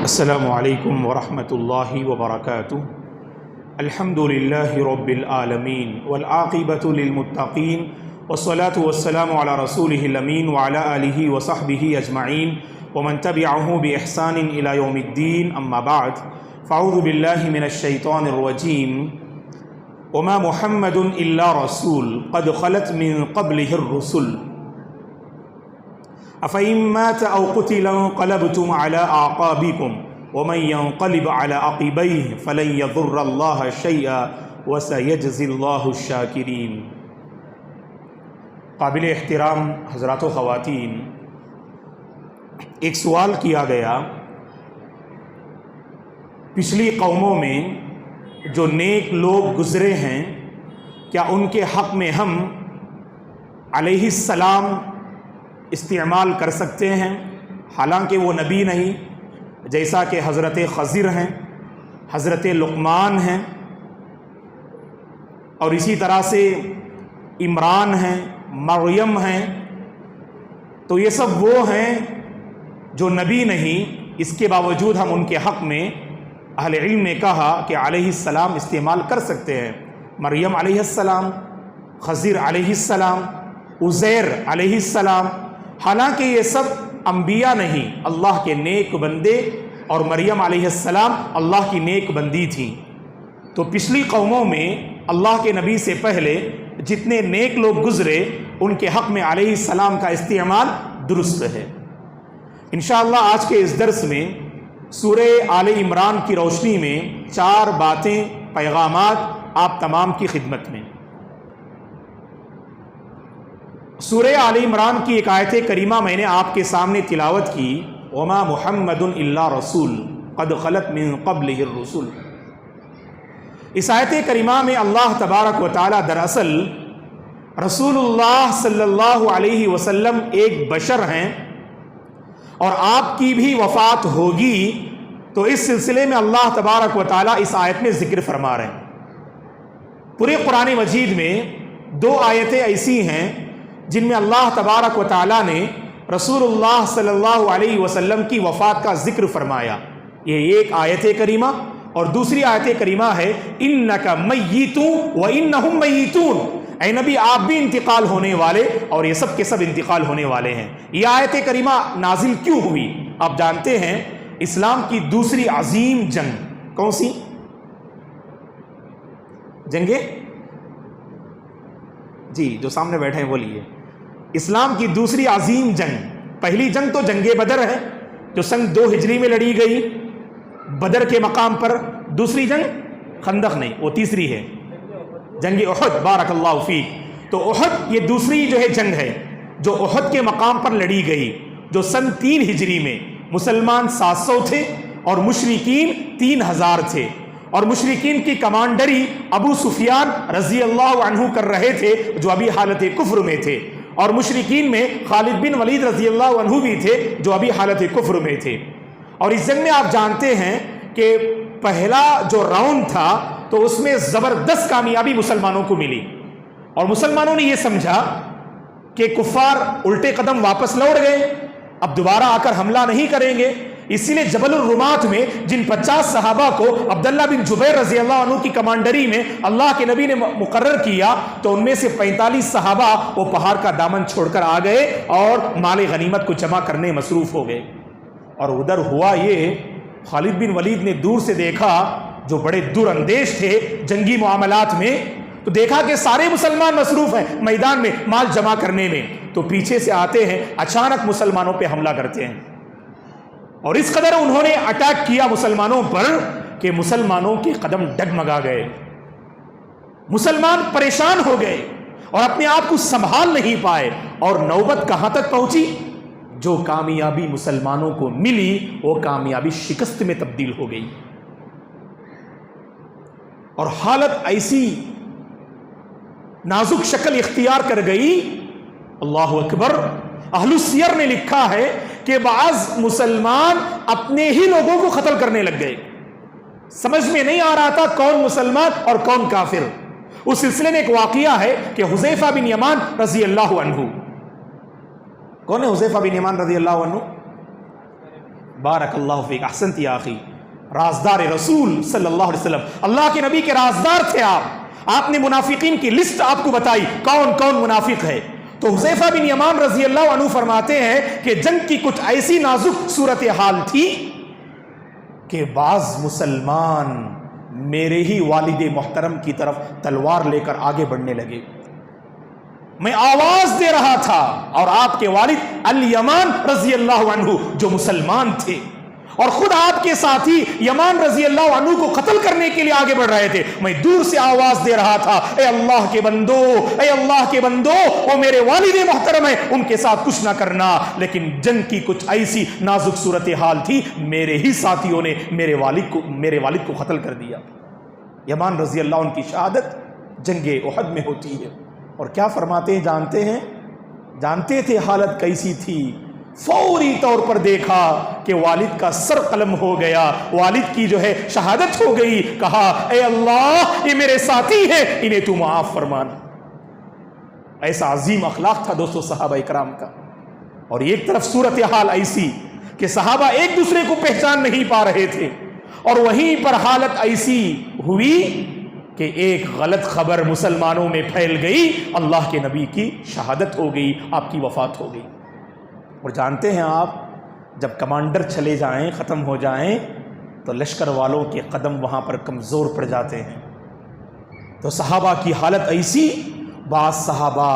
السلام علیکم ورحمۃ اللہ وبرکاتہ۔ الحمد للہ رب العالمین والعاقبۃ للمتقین والصلاة والسلام علی رسولہ الامین وعلی آلہ وصحبہ اجمعین ومن تبعہ بإحسان الی یوم الدین، اما بعد فاعوذ باللہ من الشیطان الرجیم۔ وما محمد الا رسول قد خلت من قبلہ الرسل أفإن مات أو قتل انقلبتم على أعقابكم ومن ينقلب على عقبيه فلن يضر الله شيئا وسيجزي الله الشاكرين۔ قابل احترام حضرات و خواتین، ایک سوال کیا گیا، پچھلی قوموں میں جو نیک لوگ گزرے ہیں کیا ان کے حق میں ہم علیہ السلام استعمال کر سکتے ہیں؟ حالانکہ وہ نبی نہیں، جیسا کہ حضرت خضر ہیں، حضرت لقمان ہیں، اور اسی طرح سے عمران ہیں، مریم ہیں، تو یہ سب وہ ہیں جو نبی نہیں، اس کے باوجود ہم ان کے حق میں اہل علم نے کہا کہ علیہ السلام استعمال کر سکتے ہیں۔ مریم علیہ السلام، خضر علیہ السلام، عزیر علیہ السلام، حالانکہ یہ سب انبیاء نہیں، اللہ کے نیک بندے، اور مریم علیہ السلام اللہ کی نیک بندی تھی۔ تو پچھلی قوموں میں اللہ کے نبی سے پہلے جتنے نیک لوگ گزرے ان کے حق میں علیہ السلام کا استعمال درست ہے۔ انشاءاللہ آج کے اس درس میں سورہ آل عمران کی روشنی میں 4 باتیں، پیغامات آپ تمام کی خدمت میں۔ سورہ آل عمران کی ایک آیت کریمہ میں نے آپ کے سامنے تلاوت کی، وما محمد الا رسول قد خلت من قبلہ الرسل۔ اس آیت کریمہ میں اللہ تبارک و تعالی دراصل رسول اللہ صلی اللہ علیہ وسلم ایک بشر ہیں، اور آپ کی بھی وفات ہوگی، تو اس سلسلے میں اللہ تبارک و تعالی اس آیت میں ذکر فرما رہے ہیں۔ پورے قرآن مجید میں 2 آیتیں ایسی ہیں جن میں اللہ تبارک و تعالی نے رسول اللہ صلی اللہ علیہ وسلم کی وفات کا ذکر فرمایا۔ یہ ایک آیت کریمہ، اور دوسری آیت کریمہ ہے انک میت وانہم میتون، اے نبی آپ بھی انتقال ہونے والے اور یہ سب کے سب انتقال ہونے والے ہیں۔ یہ آیت کریمہ نازل کیوں ہوئی؟ آپ جانتے ہیں اسلام کی دوسری عظیم جنگ کون سی؟ جنگیں جی جو سامنے بیٹھے ہیں بولیے۔ اسلام کی دوسری عظیم جنگ، پہلی جنگ تو جنگ بدر ہے جو سن 2 ہجری میں لڑی گئی بدر کے مقام پر۔ دوسری جنگ خندق نہیں، وہ تیسری ہے، جنگ احد، بارک اللہ فیک۔ تو احد یہ دوسری جو ہے جنگ ہے جو احد کے مقام پر لڑی گئی، جو سن 3 ہجری میں مسلمان 700 تھے اور مشرکین 3000 تھے، اور مشرکین کی کمانڈری ابو سفیان رضی اللہ عنہ کر رہے تھے جو ابھی حالت کفر میں تھے، اور مشرکین میں خالد بن ولید رضی اللہ عنہ بھی تھے جو ابھی حالت کفر میں تھے۔ اور اس جنگ میں آپ جانتے ہیں کہ پہلا جو راؤنڈ تھا تو اس میں زبردست کامیابی مسلمانوں کو ملی، اور مسلمانوں نے یہ سمجھا کہ کفار الٹے قدم واپس لوٹ گئے، اب دوبارہ آ کر حملہ نہیں کریں گے۔ اسی لیے جبل الرمات میں جن 50 صحابہ کو عبداللہ بن جبیر رضی اللہ عنہ کی کمانڈری میں اللہ کے نبی نے مقرر کیا، تو ان میں سے 45 صحابہ وہ پہاڑ کا دامن چھوڑ کر آ گئے اور مال غنیمت کو جمع کرنے مصروف ہو گئے۔ اور ادھر ہوا یہ، خالد بن ولید نے دور سے دیکھا، جو بڑے دور اندیش تھے جنگی معاملات میں، تو دیکھا کہ سارے مسلمان مصروف ہیں میدان میں مال جمع کرنے میں، تو پیچھے سے آتے ہیں، اچانک مسلمانوں پہ حملہ کرتے ہیں، اور اس قدر انہوں نے اٹیک کیا مسلمانوں پر کہ مسلمانوں کے قدم ڈگمگا گئے، مسلمان پریشان ہو گئے اور اپنے آپ کو سنبھال نہیں پائے، اور نوبت کہاں تک پہنچی؟ جو کامیابی مسلمانوں کو ملی وہ کامیابی شکست میں تبدیل ہو گئی، اور حالت ایسی نازک شکل اختیار کر گئی، اللہ اکبر۔ اہل السیر نے لکھا ہے کہ بعض مسلمان اپنے ہی لوگوں کو قتل کرنے لگ گئے، سمجھ میں نہیں آ رہا تھا کون مسلمان اور کون کافر۔ اس سلسلے میں ایک واقعہ ہے کہ حذیفہ بن یمان رضی اللہ عنہ، کون ہے حذیفہ بن یمان رضی اللہ عنہ؟ بارک اللہ فیک، احسنت یا اخی، رازدار رسول صلی اللہ علیہ وسلم، اللہ کے نبی کے رازدار تھے آپ نے منافقین کی لسٹ آپ کو بتائی کون کون منافق ہے. تو حذیفہ بن یمان رضی اللہ عنہ فرماتے ہیں کہ جنگ کی کچھ ایسی نازک صورتحال تھی کہ بعض مسلمان میرے ہی والد محترم کی طرف تلوار لے کر آگے بڑھنے لگے. میں آواز دے رہا تھا اور آپ کے والد الیمان رضی اللہ عنہ جو مسلمان تھے اور خود آپ کے ساتھی یمان رضی اللہ عنہ کو قتل کرنے کے لیے آگے بڑھ رہے تھے، میں دور سے آواز دے رہا تھا، اے اللہ کے بندو، اے اللہ کے بندو، وہ میرے والد محترم ہیں، ان کے ساتھ کچھ نہ کرنا. لیکن جنگ کی کچھ ایسی نازک صورتحال تھی، میرے ہی ساتھیوں نے میرے والد کو قتل کر دیا. یمان رضی اللہ عنہ کی شہادت جنگ احد میں ہوتی ہے. اور کیا فرماتے ہیں جانتے تھے حالت کیسی تھی؟ فوری طور پر دیکھا کہ والد کا سر قلم ہو گیا، والد کی جو ہے شہادت ہو گئی. کہا اے اللہ یہ میرے ساتھی ہیں، انہیں تو معاف فرمانا. ایسا عظیم اخلاق تھا دوستو صحابہ اکرام کا. اور ایک طرف صورتحال ایسی کہ صحابہ ایک دوسرے کو پہچان نہیں پا رہے تھے، اور وہیں پر حالت ایسی ہوئی کہ ایک غلط خبر مسلمانوں میں پھیل گئی، اللہ کے نبی کی شہادت ہو گئی، آپ کی وفات ہو گئی. اور جانتے ہیں آپ، جب کمانڈر چلے جائیں، ختم ہو جائیں، تو لشکر والوں کے قدم وہاں پر کمزور پڑ جاتے ہیں. تو صحابہ کی حالت ایسی، بعض صحابہ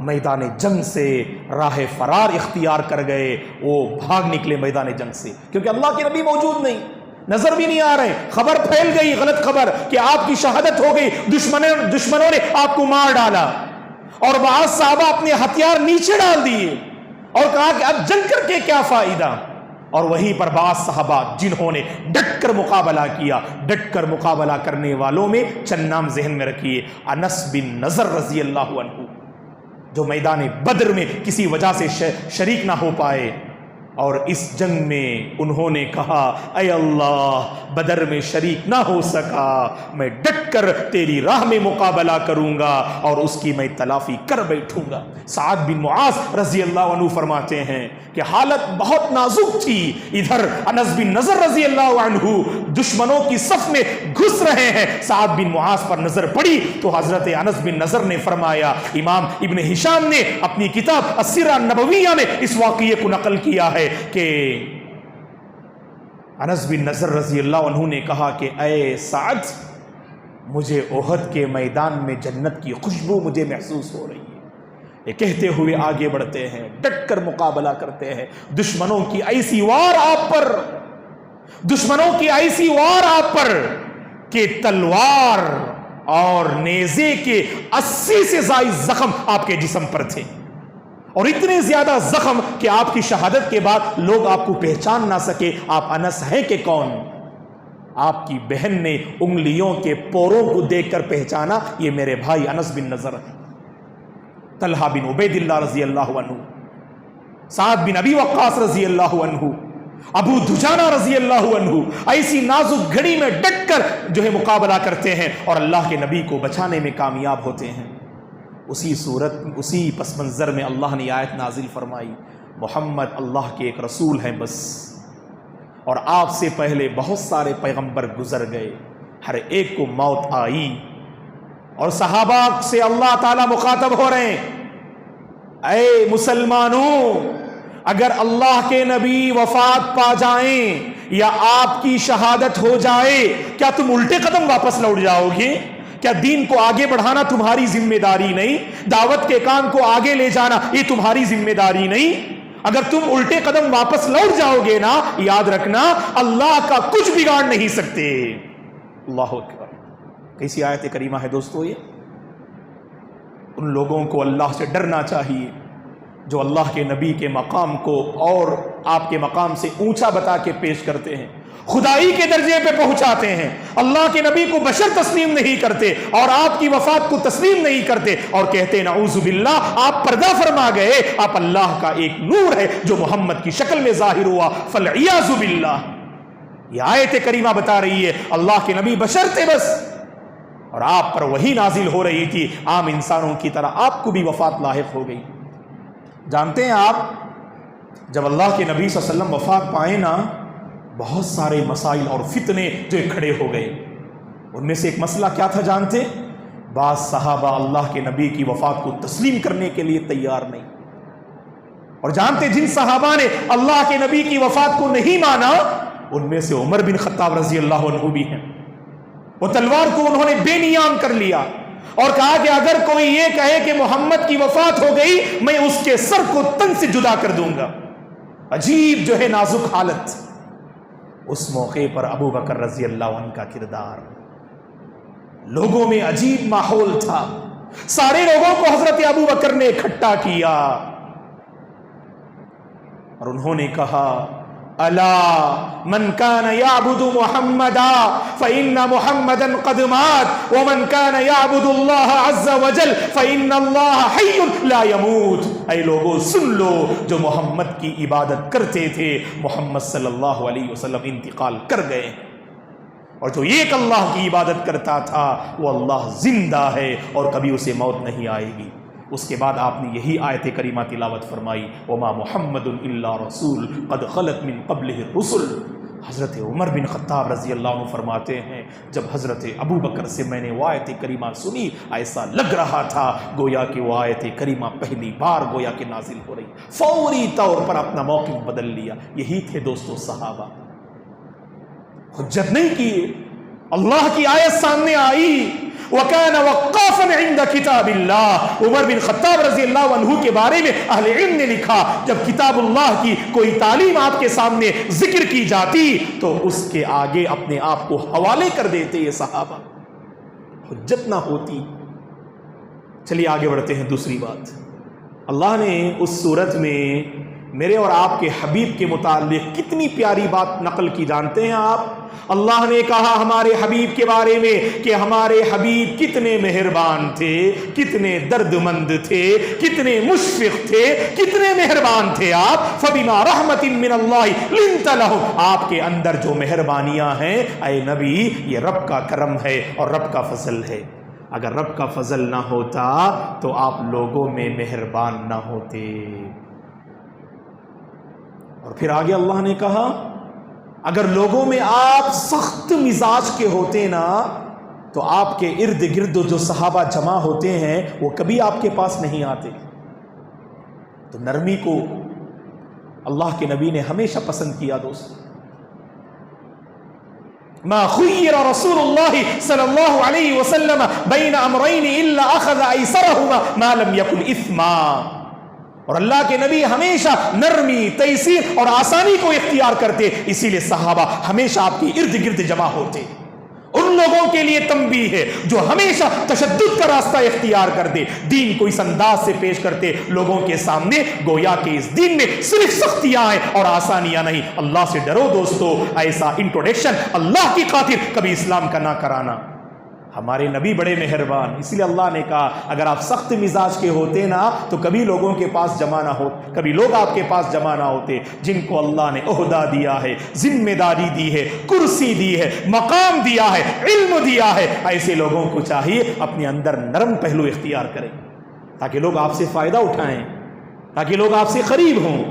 میدان جنگ سے راہ فرار اختیار کر گئے، وہ بھاگ نکلے میدان جنگ سے، کیونکہ اللہ کے نبی موجود نہیں، نظر بھی نہیں آ رہے. خبر پھیل گئی، غلط خبر کہ آپ کی شہادت ہو گئی، دشمنوں نے آپ کو مار ڈالا. اور بعض صحابہ اپنے ہتھیار نیچے ڈال دیے اور کہا کہ اب جنگ کر کے کیا فائدہ. اور وہیں پر بعض صحابہ جنہوں نے ڈٹ کر مقابلہ کیا، ڈٹ کر مقابلہ کرنے والوں میں چند نام ذہن میں رکھیے. انس بن نضر رضی اللہ عنہ، جو میدان بدر میں کسی وجہ سے شریک نہ ہو پائے، اور اس جنگ میں انہوں نے کہا اے اللہ بدر میں شریک نہ ہو سکا، میں ڈٹ کر تیری راہ میں مقابلہ کروں گا اور اس کی میں تلافی کر بیٹھوں گا. سعد بن معاذ رضی اللہ عنہ فرماتے ہیں کہ حالت بہت نازک تھی. ادھر انس بن نضر رضی اللہ عنہ دشمنوں کی صف میں گھس رہے ہیں، سعد بن معاذ پر نظر پڑی تو حضرت انس بن نضر نے فرمایا، امام ابن ہشام نے اپنی کتاب السیرہ النبویہ میں اس واقعے کو نقل کیا ہے کہ انس بن نضر رضی اللہ عنہ نے کہا کہ اے سعد، مجھے احد کے میدان میں جنت کی خوشبو مجھے محسوس ہو رہی ہے. یہ کہتے ہوئے آگے بڑھتے ہیں، ڈٹ کر مقابلہ کرتے ہیں. دشمنوں کی ایسی وار آپ پر کہ تلوار اور نیزے کے 80 سے زائد زخم آپ کے جسم پر تھے، اور اتنے زیادہ زخم کہ آپ کی شہادت کے بعد لوگ آپ کو پہچان نہ سکے آپ انس ہیں کہ کون. آپ کی بہن نے انگلیوں کے پوروں کو دیکھ کر پہچانا، یہ میرے بھائی انس بن نضر ہیں. طلحہ بن عبید اللہ رضی اللہ عنہ، سعد بن ابی وقاص رضی اللہ عنہ، ابو دجانہ رضی اللہ عنہ ایسی نازک گھڑی میں ڈٹ کر جو ہے مقابلہ کرتے ہیں اور اللہ کے نبی کو بچانے میں کامیاب ہوتے ہیں. اسی پس منظر میں اللہ نے آیت نازل فرمائی، محمد اللہ کے ایک رسول ہیں بس، اور آپ سے پہلے بہت سارے پیغمبر گزر گئے، ہر ایک کو موت آئی. اور صحابہ سے اللہ تعالیٰ مخاطب ہو رہے ہیں، اے مسلمانوں، اگر اللہ کے نبی وفات پا جائیں یا آپ کی شہادت ہو جائے، کیا تم الٹے قدم واپس لوٹ جاؤ گے؟ کیا دین کو آگے بڑھانا تمہاری ذمہ داری نہیں؟ دعوت کے کام کو آگے لے جانا یہ تمہاری ذمہ داری نہیں؟ اگر تم الٹے قدم واپس لوٹ جاؤ گے نا، یاد رکھنا اللہ کا کچھ بگاڑ نہیں سکتے. اللہ اکبر. کیسی آیت کریمہ ہے دوستو یہ. ان لوگوں کو اللہ سے ڈرنا چاہیے جو اللہ کے نبی کے مقام کو اور آپ کے مقام سے اونچا بتا کے پیش کرتے ہیں، خدائی کے درجے پہ پہنچاتے ہیں، اللہ کے نبی کو بشر تسلیم نہیں کرتے اور آپ کی وفات کو تسلیم نہیں کرتے اور کہتے ہیں نعوذ باللہ آپ پردہ فرما گئے، آپ اللہ کا ایک نور ہے جو محمد کی شکل میں ظاہر ہوا، فالعیاذ باللہ. یہ آیت کریمہ بتا رہی ہے اللہ کے نبی بشر تھے بس، اور آپ پر وہی نازل ہو رہی تھی عام انسانوں کی طرح، آپ کو بھی وفات لاحق ہو گئی. جانتے ہیں آپ، جب اللہ کے نبی صلی اللہ علیہ وسلم وفات پائے نا بہت سارے مسائل اور فتنے جو کھڑے ہو گئے، ان میں سے ایک مسئلہ کیا تھا جانتے؟ بعض صحابہ اللہ کے نبی کی وفات کو تسلیم کرنے کے لیے تیار نہیں، اور جانتے جن صحابہ نے اللہ کے نبی کی وفات کو نہیں مانا ان میں سے عمر بن خطاب رضی اللہ عنہ بھی ہیں۔ وہ تلوار کو انہوں نے بے نیام کر لیا اور کہا کہ اگر کوئی یہ کہے کہ محمد کی وفات ہو گئی میں اس کے سر کو تن سے جدا کر دوں گا۔ عجیب جو ہے نازک حالت۔ اس موقع پر ابو بکر رضی اللہ عنہ کا کردار، لوگوں میں عجیب ماحول تھا، سارے لوگوں کو حضرت ابو بکر نے اکٹھا کیا اور انہوں نے کہا الا من كان يعبد محمدا فإن محمدا قد مات ومن كان يعبد الله عز وجل فإن الله حي لا يموت۔ اے لوگوں سن لو، جو محمد کی عبادت کرتے تھے محمد صلی اللہ علیہ وسلم انتقال کر گئے، اور جو ایک اللہ کی عبادت کرتا تھا وہ اللہ زندہ ہے اور کبھی اسے موت نہیں آئے گی۔ اس کے بعد آپ نے یہی آیت کریمہ تلاوت فرمائی وما محمد الا رسول قد خلت من قبلہ الرسل۔ حضرت عمر بن خطاب رضی اللہ عنہ فرماتے ہیں جب حضرت ابو بکر سے میں نے وہ آیت کریمہ سنی ایسا لگ رہا تھا گویا کہ وہ آیت کریمہ پہلی بار گویا کہ نازل ہو رہی، فوری طور پر اپنا موقف بدل لیا۔ یہی تھے دوستو صحابہ، حجت نہیں کی، اللہ کی آیت سامنے آئی وَكَانَ وَقَّافًا عِنْدَ كِتَابِ اللَّهِ۔ عمر بن خطاب رضی اللہ عنہ کے بارے میں اہل علم نے لکھا جب کتاب اللہ کی کوئی تعلیم آپ کے سامنے ذکر کی جاتی تو اس کے آگے اپنے آپ کو حوالے کر دیتے یہ صحابہ، حجت نہ ہوتی۔ چلیے آگے بڑھتے ہیں۔ دوسری بات، اللہ نے اس صورت میں میرے اور آپ کے حبیب کے متعلق کتنی پیاری بات نقل کی جانتے ہیں آپ؟ اللہ نے کہا ہمارے حبیب کے بارے میں کہ ہمارے حبیب کتنے مہربان تھے، کتنے درد مند تھے، کتنے مشفق تھے، کتنے مہربان تھے آپ۔ فَبِمَا رَحْمَةٍ مِّنَ اللَّهِ لِنْتَ لَهُمْ۔ آپ کے اندر جو مہربانیاں ہیں اے نبی یہ رب کا کرم ہے اور رب کا فضل ہے۔ اگر رب کا فضل نہ ہوتا تو آپ لوگوں میں مہربان نہ ہوتے۔ اور پھر آگے اللہ نے کہا اگر لوگوں میں آپ سخت مزاج کے ہوتے نا تو آپ کے ارد گرد جو صحابہ جمع ہوتے ہیں وہ کبھی آپ کے پاس نہیں آتے۔ تو نرمی کو اللہ کے نبی نے ہمیشہ پسند کیا۔ دوست ما خیر رسول اللہ صلی اللہ علیہ وسلم بین امرین الا اخذ ایسرہما ما لم یکن اثما۔ اور اللہ کے نبی ہمیشہ نرمی، تیسیر اور آسانی کو اختیار کرتے، اسی لیے صحابہ ہمیشہ آپ کی ارد گرد جمع ہوتے۔ ان لوگوں کے لیے تنبیہ ہے جو ہمیشہ تشدد کا راستہ اختیار کرتے، دین کو اس انداز سے پیش کرتے لوگوں کے سامنے گویا کہ اس دین میں صرف سختیاں ہیں اور آسانیاں نہیں۔ اللہ سے ڈرو دوستو، ایسا انٹروڈکشن اللہ کی خاطر کبھی اسلام کا نہ کرانا۔ ہمارے نبی بڑے مہربان، اس لیے اللہ نے کہا اگر آپ سخت مزاج کے ہوتے نا تو کبھی لوگوں کے پاس جمع نہ ہو، کبھی لوگ آپ کے پاس جمع نہ ہوتے۔ جن کو اللہ نے عہدہ دیا ہے، ذمہ داری دی ہے، کرسی دی ہے، مقام دیا ہے، علم دیا ہے، ایسے لوگوں کو چاہیے اپنے اندر نرم پہلو اختیار کریں تاکہ لوگ آپ سے فائدہ اٹھائیں، تاکہ لوگ آپ سے قریب ہوں۔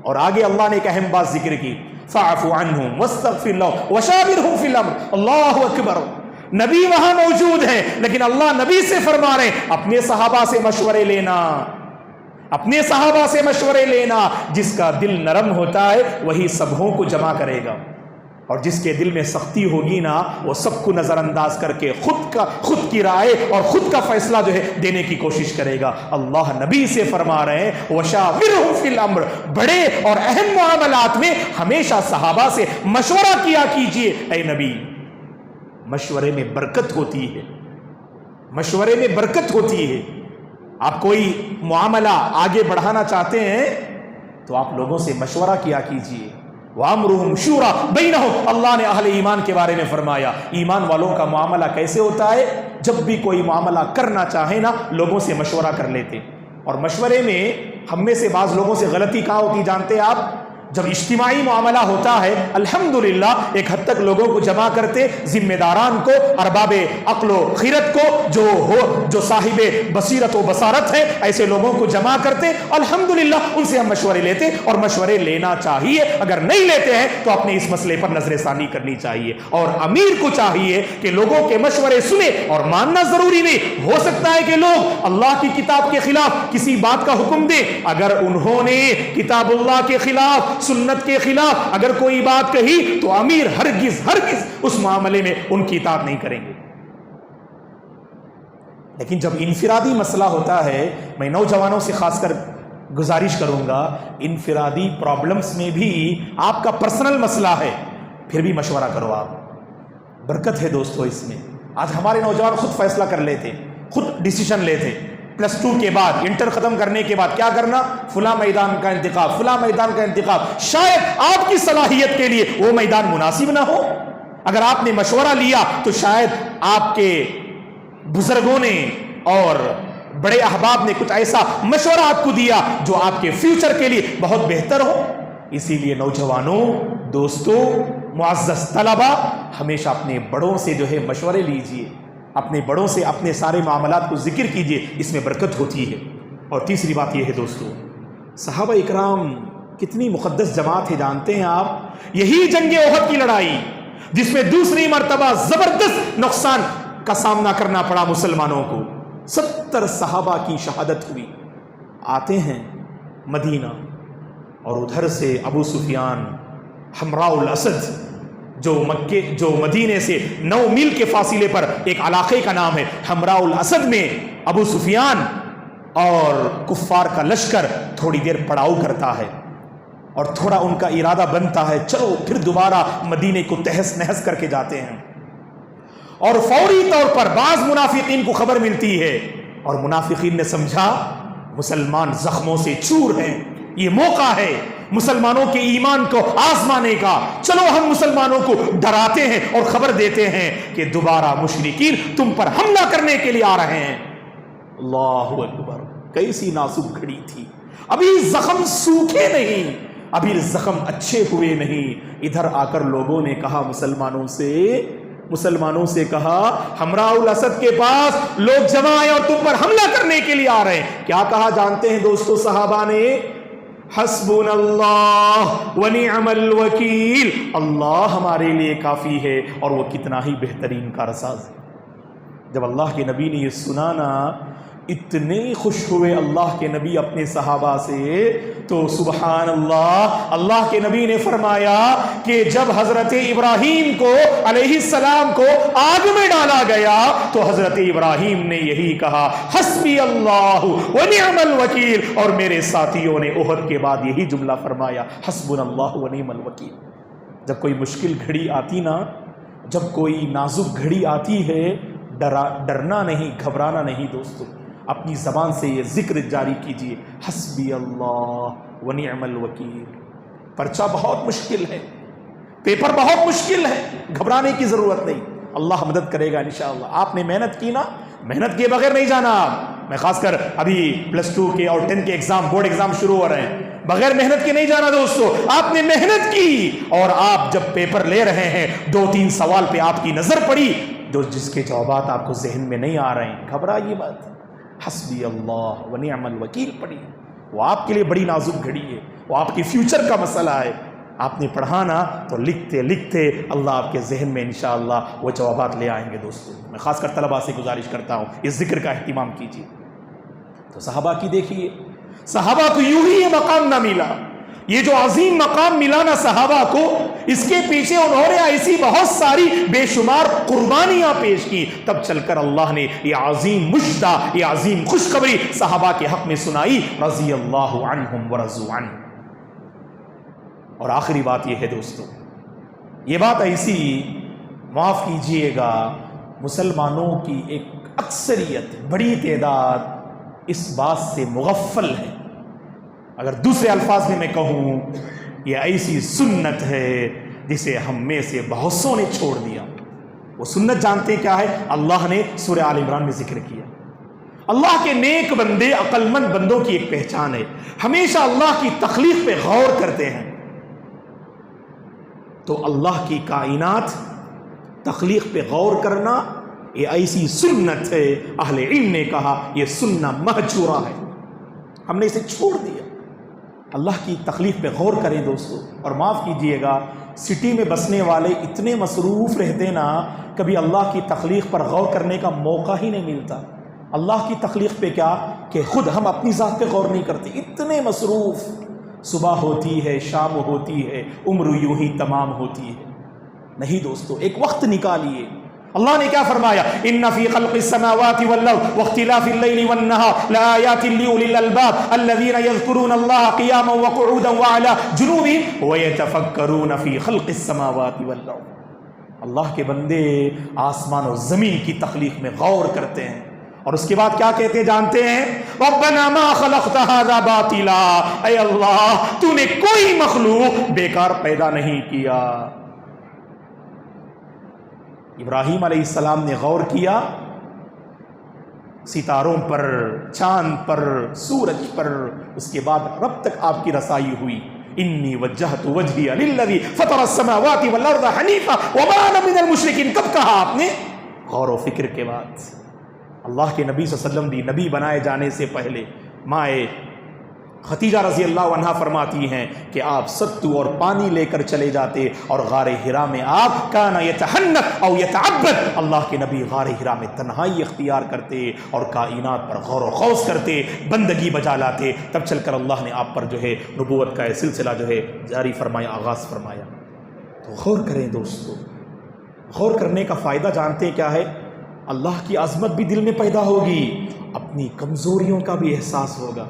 اور آگے اللہ نے ایک اہم بات ذکر کی فَاعْفُ عَنْهُمْ وَاسْتَغْفِرْ لَهُمْ وَشَاوِرْهُمْ فِي الْأَمْرِ۔ اللہ اکبر، نبی وہاں موجود ہیں لیکن اللہ نبی سے فرما رہے ہیں اپنے صحابہ سے مشورے لینا، اپنے صحابہ سے مشورے لینا۔ جس کا دل نرم ہوتا ہے وہی سبوں کو جمع کرے گا، اور جس کے دل میں سختی ہوگی نا وہ سب کو نظر انداز کر کے خود کی رائے اور خود کا فیصلہ جو ہے دینے کی کوشش کرے گا۔ اللہ نبی سے فرما رہے ہیں وَشَاوِرْهُمْ فِي الْأَمْرِ، بڑے اور اہم معاملات میں ہمیشہ صحابہ سے مشورہ کیا کیجئے۔ اے نبی، مشورے میں برکت ہوتی ہے، مشورے میں برکت ہوتی ہے۔ آپ کوئی معاملہ آگے بڑھانا چاہتے ہیں تو آپ لوگوں سے مشورہ کیا کیجئے۔ وَأَمْرُهُمْ شُورَىٰ بَيْنَهُمْ، اللہ نے اہل ایمان کے بارے میں فرمایا ایمان والوں کا معاملہ کیسے ہوتا ہے؟ جب بھی کوئی معاملہ کرنا چاہے نا لوگوں سے مشورہ کر لیتے، اور مشورے میں ہم میں سے بعض لوگوں سے غلطی کہاں ہوتی جانتے آپ؟ جب اجتماعی معاملہ ہوتا ہے الحمدللہ ایک حد تک لوگوں کو جمع کرتے، ذمہ داران کو، ارباب عقل و خیرت کو، جو صاحب بصیرت و بصارت ہے، ایسے لوگوں کو جمع کرتے، الحمدللہ ان سے ہم مشورے لیتے، اور مشورے لینا چاہیے، اگر نہیں لیتے ہیں تو اپنے اس مسئلے پر نظر ثانی کرنی چاہیے، اور امیر کو چاہیے کہ لوگوں کے مشورے سنے، اور ماننا ضروری نہیں، ہو سکتا ہے کہ لوگ اللہ کی کتاب کے خلاف کسی بات کا حکم دیں، اگر انہوں نے کتاب اللہ کے خلاف، سنت کے خلاف اگر کوئی بات کہی تو امیر ہرگز اس معاملے میں ان کی اطاعت نہیں کریں گے۔ لیکن جب انفرادی مسئلہ ہوتا ہے، میں نوجوانوں سے خاص کر گزارش کروں گا، انفرادی پرابلمز میں بھی آپ کا پرسنل مسئلہ ہے، پھر بھی مشورہ کرو، آپ برکت ہے دوستو اس میں۔ آج ہمارے نوجوان خود فیصلہ کر لیتے، خود ڈیسیشن لیتے، +2 کے بعد، انٹر ختم کرنے کے بعد کیا کرنا، فلاں میدان کا انتخاب، فلاں میدان کا انتخاب، شاید آپ کی صلاحیت کے لیے وہ میدان مناسب نہ ہو، اگر آپ نے مشورہ لیا تو شاید آپ کے بزرگوں نے اور بڑے احباب نے کچھ ایسا مشورہ آپ کو دیا جو آپ کے فیوچر کے لیے بہت بہتر ہو۔ اسی لیے نوجوانوں، دوستوں، معزز طلبہ، ہمیشہ اپنے بڑوں سے جو ہے مشورے لیجئے، اپنے بڑوں سے اپنے سارے معاملات کو ذکر کیجئے، اس میں برکت ہوتی ہے۔ اور تیسری بات یہ ہے دوستو، صحابہ اکرام کتنی مقدس جماعت ہے جانتے ہیں آپ؟ یہی جنگ احد کی لڑائی جس میں دوسری مرتبہ زبردست نقصان کا سامنا کرنا پڑا مسلمانوں کو، 70 صحابہ کی شہادت ہوئی۔ آتے ہیں مدینہ اور ادھر سے ابو سفیان حمراء الاسد، جو مدینے سے 9 میل کے فاصلے پر ایک علاقے کا نام ہے حمراء الاسد، میں ابو سفیان اور کفار کا لشکر تھوڑی دیر پڑاؤ کرتا ہے، اور تھوڑا ان کا ارادہ بنتا ہے چلو پھر دوبارہ مدینے کو تہس نہس کر کے جاتے ہیں، اور فوری طور پر بعض منافقین کو خبر ملتی ہے، اور منافقین نے سمجھا مسلمان زخموں سے چور ہیں، یہ موقع ہے مسلمانوں کے ایمان کو آزمانے کا، چلو ہم مسلمانوں کو ڈراتے ہیں اور خبر دیتے ہیں کہ دوبارہ مشرکین تم پر حملہ کرنے کے لیے آ رہے ہیں۔ اللہ اکبر، کیسی نازک گھڑی تھی، ابھی زخم سوکھے نہیں، ابھی زخم اچھے ہوئے نہیں، ادھر آ کر لوگوں نے کہا مسلمانوں سے کہا حمراء الاسد کے پاس لوگ جمع آئے اور تم پر حملہ کرنے کے لیے آ رہے ہیں۔ کیا کہا جانتے ہیں دوستو صحابہ نے؟ حسبنا اللہ ونعم الوکیل، اللہ ہمارے لیے کافی ہے اور وہ کتنا ہی بہترین کارساز ہے۔ جب اللہ کے نبی نے یہ سنا نا، اتنے خوش ہوئے اللہ کے نبی اپنے صحابہ سے، تو سبحان اللہ، اللہ کے نبی نے فرمایا کہ جب حضرت ابراہیم کو علیہ السلام کو آگ میں ڈالا گیا تو حضرت ابراہیم نے یہی کہا حسبی اللہ ونعم الوکیل، اور میرے ساتھیوں نے احد کے بعد یہی جملہ فرمایا حسبنا اللہ ونعم الوکیل۔ جب کوئی مشکل گھڑی آتی نا، جب کوئی نازک گھڑی آتی ہے، ڈرنا نہیں، گھبرانا نہیں دوستو، اپنی زبان سے یہ ذکر جاری کیجئے حسبی اللہ ونعم الوکیل۔ پرچہ بہت مشکل ہے، پیپر بہت مشکل ہے، گھبرانے کی ضرورت نہیں، اللہ مدد کرے گا انشاءاللہ۔ آپ نے محنت کی نا، محنت کے بغیر نہیں جانا۔ میں خاص کر ابھی +2 کے اور 10 کے ایگزام، بورڈ ایگزام شروع ہو رہے ہیں، بغیر محنت کے نہیں جانا دوستو۔ آپ نے محنت کی اور آپ جب پیپر لے رہے ہیں، 2-3 سوال پہ آپ کی نظر پڑی جس کے جوابات آپ کو ذہن میں نہیں آ رہے ہیں، گھبرائیے مت، حسبی اللہ ونعم الوکیل پڑھی، وہ آپ کے لیے بڑی نازک گھڑی ہے، وہ آپ کے فیوچر کا مسئلہ ہے۔ آپ نے پڑھانا تو لکھتے لکھتے اللہ آپ کے ذہن میں انشاءاللہ وہ جوابات لے آئیں گے دوستو۔ میں خاص کر طلباء سے گزارش کرتا ہوں اس ذکر کا اہتمام کیجیے۔ تو صحابہ کی دیکھیے، صحابہ کو یوں ہی یہ مقام نہ ملا، یہ جو عظیم مقام ملا نا صحابہ کو، اس کے پیچھے انہوں نے ایسی بہت ساری بے شمار قربانیاں پیش کی، تب چل کر اللہ نے یہ عظیم مجدہ، یہ عظیم خوشخبری صحابہ کے حق میں سنائی، رضی اللہ عنہم ورضوا عنہ۔ اور آخری بات یہ ہے دوستو، یہ بات ایسی، معاف کیجئے گا، مسلمانوں کی ایک اکثریت، بڑی تعداد اس بات سے مغفل ہے، اگر دوسرے الفاظ میں کہوں، یہ ایسی سنت ہے جسے ہم میں سے بہت سو نے چھوڑ دیا۔ وہ سنت جانتے کیا ہے؟ اللہ نے سورہ آل عمران میں ذکر کیا۔ اللہ کے نیک بندے، عقل مند بندوں کی ایک پہچان ہے، ہمیشہ اللہ کی تخلیق پہ غور کرتے ہیں، تو اللہ کی کائنات تخلیق پہ غور کرنا یہ ایسی سنت ہے، اہل علم نے کہا یہ سنت مہجورہ ہے، ہم نے اسے چھوڑ دیا۔ اللہ کی تخلیق پہ غور کریں دوستو، اور معاف کیجئے گا سٹی میں بسنے والے اتنے مصروف رہتے نا، کبھی اللہ کی تخلیق پر غور کرنے کا موقع ہی نہیں ملتا۔ اللہ کی تخلیق پہ کیا کہ خود ہم اپنی ذات پہ غور نہیں کرتے، اتنے مصروف، صبح ہوتی ہے، شام ہوتی ہے، عمر یوں ہی تمام ہوتی ہے۔ نہیں دوستو، ایک وقت نکالیے۔ اللہ نے کیا فرمایا؟ ان فی خلق السماوات والارض واختلاف اللیل والنہار لآیات لأولی الالباب الذین یذکرون اللہ قیاما وقعودا وعلی جنوبہم ویتفکرون فی خلق السماوات والارض۔ اللہ کے بندے آسمان و زمین کی تخلیق میں غور کرتے ہیں، اور اس کے بعد کیا کہتے جانتے ہیں؟ ربنا ما خلقت ھذا باطلا، اے اللہ تو نے کوئی مخلوق بیکار پیدا نہیں کیا۔ ابراہیم علیہ السلام نے غور کیا ستاروں پر، چاند پر، سورج پر، اس کے بعد رب تک آپ کی رسائی ہوئی۔ انی وجہت وجہی للذی فطر السماوات والارض حنیفا وما انا من المشرکین، کب کہا آپ نے؟ غور و فکر کے بعد۔ اللہ کے نبی صلی اللہ علیہ وسلم بھی نبی بنائے جانے سے پہلے مائے خدیجہ رضی اللہ عنہا فرماتی ہیں کہ آپ ستو اور پانی لے کر چلے جاتے، اور غار حرا میں آپ کانا یتحنث او یتعبد، اللہ کے نبی غار حرا میں تنہائی اختیار کرتے اور کائنات پر غور و خوض کرتے، بندگی بجا لاتے، تب چل کر اللہ نے آپ پر جو ہے نبوت کا سلسلہ جو ہے جاری فرمایا، آغاز فرمایا۔ تو غور کریں دوستو، غور کرنے کا فائدہ جانتے ہیں کیا ہے؟ اللہ کی عظمت بھی دل میں پیدا ہوگی، اپنی کمزوریوں کا بھی احساس ہوگا۔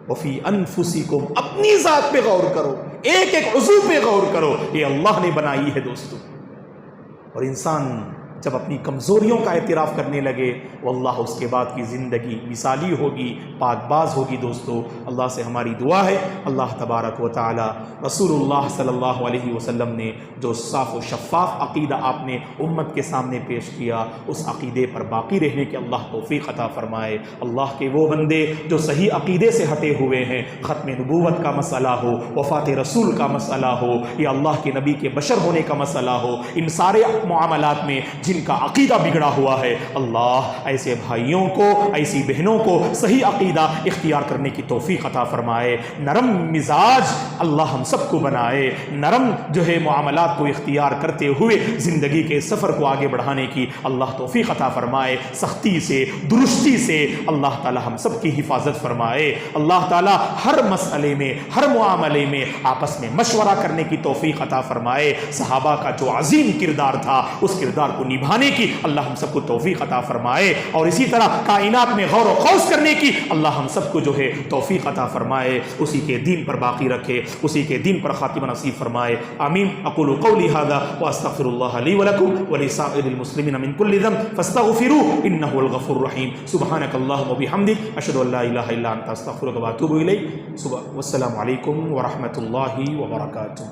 وفی انفسکم، اپنی ذات پہ غور کرو، ایک ایک عضو پہ غور کرو، یہ اللہ نے بنائی ہے دوستو۔ اور انسان جب اپنی کمزوریوں کا اعتراف کرنے لگے، واللہ اس کے بعد کی زندگی مثالی ہوگی، پاک باز ہوگی دوستو۔ اللہ سے ہماری دعا ہے اللہ تبارک و تعالی رسول اللہ صلی اللہ علیہ وسلم نے جو صاف و شفاف عقیدہ آپ نے امت کے سامنے پیش کیا، اس عقیدے پر باقی رہنے کے اللہ توفیق عطا فرمائے۔ اللہ کے وہ بندے جو صحیح عقیدے سے ہٹے ہوئے ہیں، ختم نبوت کا مسئلہ ہو، وفات رسول کا مسئلہ ہو، یا اللہ کے نبی کے بشر ہونے کا مسئلہ ہو، ان سارے معاملات میں جن کا عقیدہ بگڑا ہوا ہے، اللہ ایسے بھائیوں کو، ایسی بہنوں کو صحیح عقیدہ اختیار کرنے کی توفیق عطا فرمائے۔ نرم مزاج اللہ ہم سب کو بنائے، نرم جو ہے معاملات کو اختیار کرتے ہوئے زندگی کے سفر کو آگے بڑھانے کی اللہ توفیق عطا فرمائے۔ سختی سے، درستی سے اللہ تعالی ہم سب کی حفاظت فرمائے۔ اللہ تعالی ہر مسئلے میں، ہر معاملے میں آپس میں مشورہ کرنے کی توفیق عطا فرمائے۔ صحابہ کا جو عظیم کردار تھا، اس کردار کو نبھانے کی اللہ ہم سب کو توفیق عطا فرمائے، اور اسی طرح کائنات میں غور و خوض کرنے کی اللہ ہم سب کو جو ہے توفیق عطا فرمائے، اسی کے دین پر باقی رکھے، اسی کے دین پر خاتمہ نصیب فرمائے۔ آمین۔ اقول قولی ھذا واستغفر اللہ لی ولکم ولسائر المسلمین من کل ذنب فاستغفروہ انہ هو الغفور الرحیم۔ سبحانک اللہم وبحمدک اشہد ان لا الہ الا انت استغفرک واتوب الیک۔ والسلام علیکم ورحمۃ اللہ وبرکاتہ۔